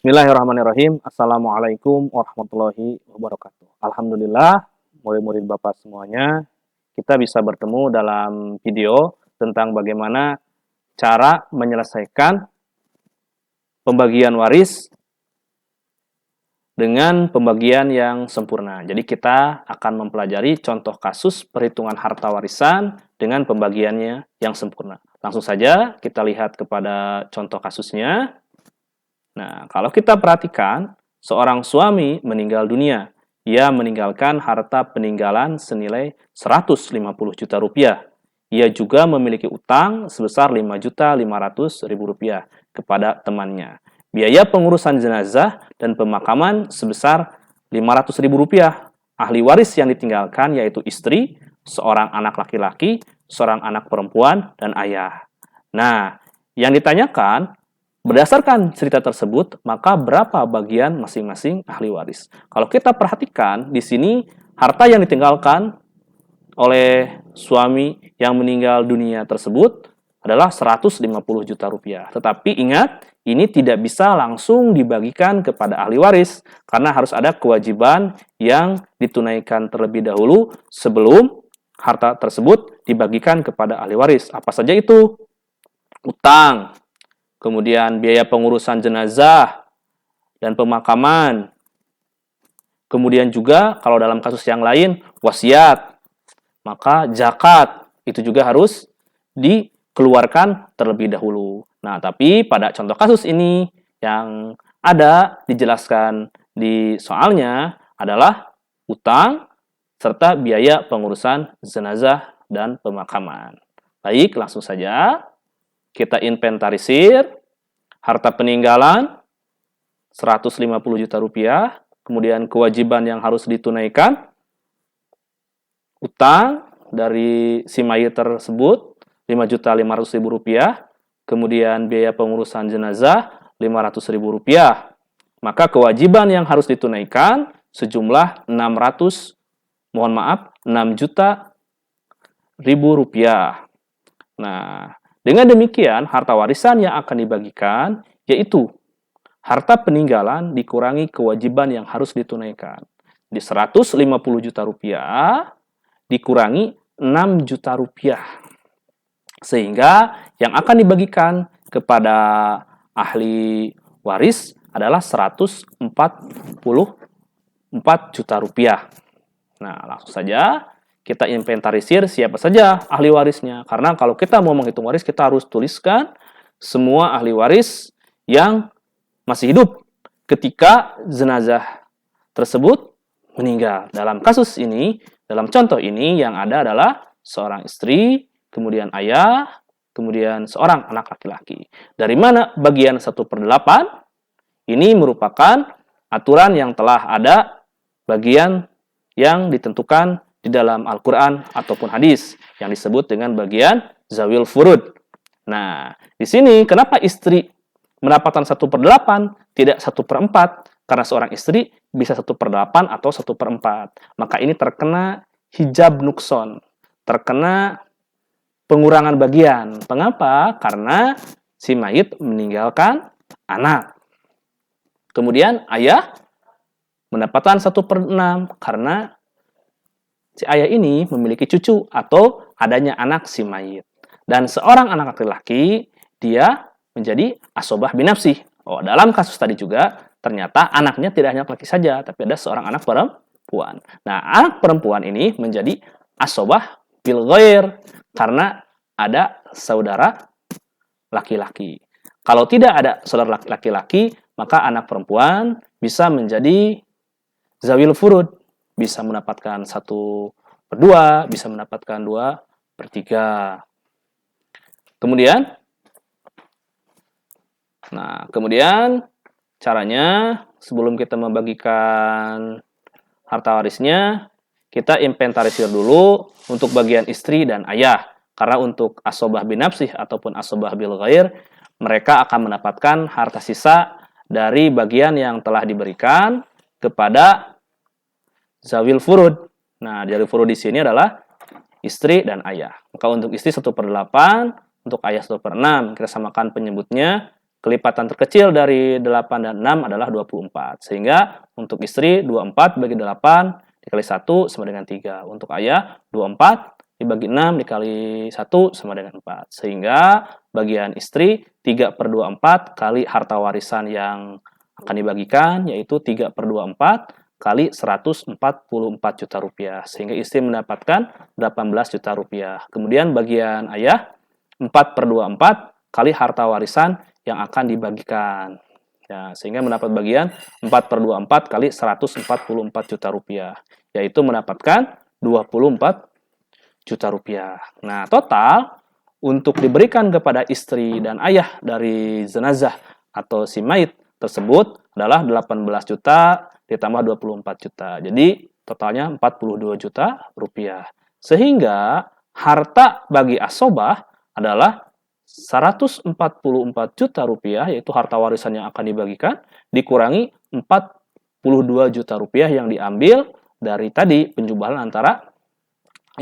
Bismillahirrahmanirrahim. Assalamualaikum warahmatullahi wabarakatuh. Alhamdulillah, murid-murid Bapak semuanya, kita bisa bertemu dalam video tentang bagaimana cara menyelesaikan pembagian waris dengan pembagian yang sempurna. Jadi kita akan mempelajari contoh kasus perhitungan harta warisan dengan pembagiannya yang sempurna. Langsung saja kita lihat kepada contoh kasusnya. Nah, kalau kita perhatikan, seorang suami meninggal dunia. Ia meninggalkan harta peninggalan senilai 150 juta rupiah. Ia juga memiliki utang sebesar 5.500.000 rupiah kepada temannya. Biaya pengurusan jenazah dan pemakaman sebesar 500.000 rupiah. Ahli waris yang ditinggalkan yaitu istri, seorang anak laki-laki, seorang anak perempuan, dan ayah. Nah, yang ditanyakan, berdasarkan cerita tersebut, maka berapa bagian masing-masing ahli waris? Kalau kita perhatikan, di sini harta yang ditinggalkan oleh suami yang meninggal dunia tersebut adalah 150 juta rupiah. Tetapi ingat, ini tidak bisa langsung dibagikan kepada ahli waris, karena harus ada kewajiban yang ditunaikan terlebih dahulu sebelum harta tersebut dibagikan kepada ahli waris. Apa saja itu? Utang, kemudian biaya pengurusan jenazah dan pemakaman. Kemudian juga kalau dalam kasus yang lain, wasiat. Maka zakat itu juga harus dikeluarkan terlebih dahulu. Nah, tapi pada contoh kasus ini yang ada dijelaskan di soalnya adalah utang serta biaya pengurusan jenazah dan pemakaman. Baik, langsung saja kita inventarisir harta peninggalan 150 juta rupiah, kemudian kewajiban yang harus ditunaikan, utang dari si mayit tersebut 5.500.000 rupiah, kemudian biaya pengurusan jenazah 500.000 rupiah. Maka kewajiban yang harus ditunaikan sejumlah 6 rupiah. Nah, dengan demikian harta warisan yang akan dibagikan yaitu harta peninggalan dikurangi kewajiban yang harus ditunaikan. Di 150 juta rupiah dikurangi 6 juta rupiah. Sehingga yang akan dibagikan kepada ahli waris adalah 144 juta rupiah. Nah, langsung saja kita inventarisir siapa saja ahli warisnya. Karena kalau kita mau menghitung waris, kita harus tuliskan semua ahli waris yang masih hidup ketika jenazah tersebut meninggal. Dalam kasus ini, dalam contoh ini yang ada adalah seorang istri, kemudian ayah, kemudian seorang anak laki-laki. Dari mana bagian 1/8? Ini merupakan aturan yang telah ada, bagian yang ditentukan di dalam Al-Quran ataupun hadis yang disebut dengan bagian zawil furud. Nah, di sini kenapa istri mendapatkan 1/8, tidak 1/4? Karena seorang istri bisa 1/8 atau 1/4. Maka ini terkena hijab nukson, terkena pengurangan bagian. Mengapa? Karena si mayit meninggalkan anak. Kemudian ayah mendapatkan 1/6 karena si ayah ini memiliki cucu atau adanya anak si mayit. Dan seorang anak laki-laki, dia menjadi asobah binafsih. Oh, dalam kasus tadi juga, ternyata anaknya tidak hanya laki saja, tapi ada seorang anak perempuan. Nah, anak perempuan ini menjadi asobah bil ghair karena ada saudara laki-laki. Kalau tidak ada saudara laki-laki, maka anak perempuan bisa menjadi zawil furud, bisa mendapatkan 1/2, bisa mendapatkan 2/3. Kemudian caranya sebelum kita membagikan harta warisnya, kita inventarisir dulu untuk bagian istri dan ayah. Karena untuk asobah binafsih ataupun asobah bil ghair, mereka akan mendapatkan harta sisa dari bagian yang telah diberikan kepada zawil furud. Nah, zawil furud di sini adalah istri dan ayah. Maka untuk istri 1/8, untuk ayah 1/6. Kita samakan penyebutnya. kelipatan terkecil dari 8 dan 6 adalah 24. Sehingga untuk istri 24 bagi 8 dikali 1 sama dengan 3. Untuk ayah 24 dibagi 6 dikali 1 sama dengan 4. Sehingga bagian istri 3/24 kali harta warisan yang akan dibagikan, yaitu 3/24 kali 144 juta rupiah. Sehingga istri mendapatkan 18 juta rupiah. Kemudian bagian ayah 4/24 kali harta warisan yang akan dibagikan. Ya, sehingga mendapat bagian 4/24 kali 144 juta rupiah. Yaitu mendapatkan 24 juta rupiah. Nah, total untuk diberikan kepada istri dan ayah dari jenazah atau si mayit tersebut adalah 18 juta ditambah 24 juta. Jadi totalnya 42 juta rupiah. Sehingga harta bagi asobah adalah 144 juta rupiah, yaitu harta warisan yang akan dibagikan, dikurangi 42 juta rupiah yang diambil dari tadi penjubalan antara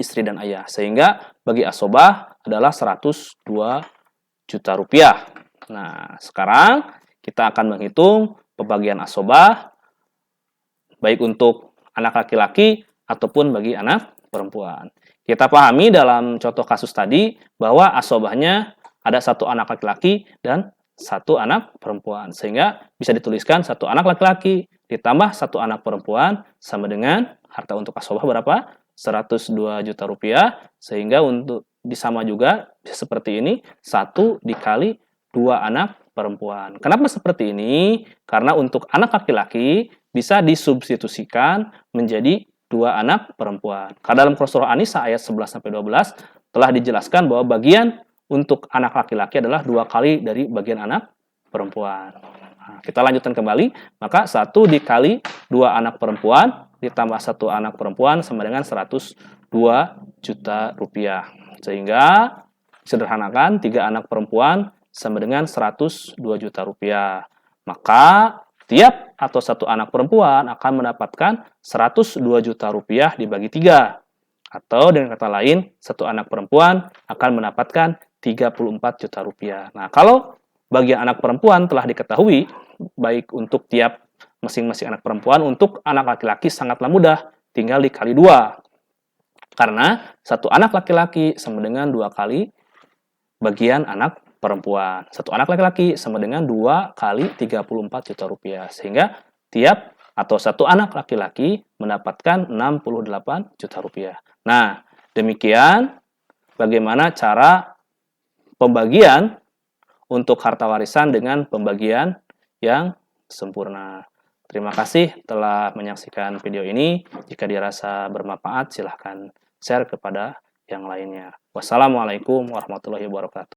istri dan ayah. Sehingga bagi asobah adalah 102 juta rupiah. Nah, sekarang kita akan menghitung pembagian asobah baik untuk anak laki-laki ataupun bagi anak perempuan. Kita pahami dalam contoh kasus tadi bahwa asobahnya ada satu anak laki-laki dan satu anak perempuan. Sehingga bisa dituliskan satu anak laki-laki ditambah satu anak perempuan sama dengan harta untuk asobah berapa? 102 juta rupiah. Sehingga untuk disama juga bisa seperti ini, 1 dikali 2 anak perempuan. Kenapa seperti ini? Karena untuk anak laki-laki bisa disubstitusikan menjadi 2 anak perempuan. Karena dalam surah An-Nisa ayat 11-12 telah dijelaskan bahwa bagian untuk anak laki-laki adalah 2 kali dari bagian anak perempuan. Nah, kita lanjutkan kembali. Maka 1 dikali 2 anak perempuan ditambah 1 anak perempuan sama dengan 102 juta rupiah. Sehingga sederhanakan 3 anak perempuan sama dengan 102 juta rupiah. Maka tiap atau satu anak perempuan akan mendapatkan 102 juta rupiah dibagi 3. Atau dengan kata lain, satu anak perempuan akan mendapatkan 34 juta rupiah. Nah, kalau bagian anak perempuan telah diketahui, baik untuk tiap masing-masing anak perempuan, untuk anak laki-laki sangatlah mudah, tinggal dikali 2. Karena satu anak laki-laki sama dengan 2 kali bagian anak perempuan. Satu anak laki-laki sama dengan 2 kali 34 juta rupiah. Sehingga tiap atau satu anak laki-laki mendapatkan 68 juta rupiah. Nah, demikian bagaimana cara pembagian untuk harta warisan dengan pembagian yang sempurna. Terima kasih telah menyaksikan video ini. Jika dirasa bermanfaat, silahkan share kepada yang lainnya. Wassalamualaikum warahmatullahi wabarakatuh.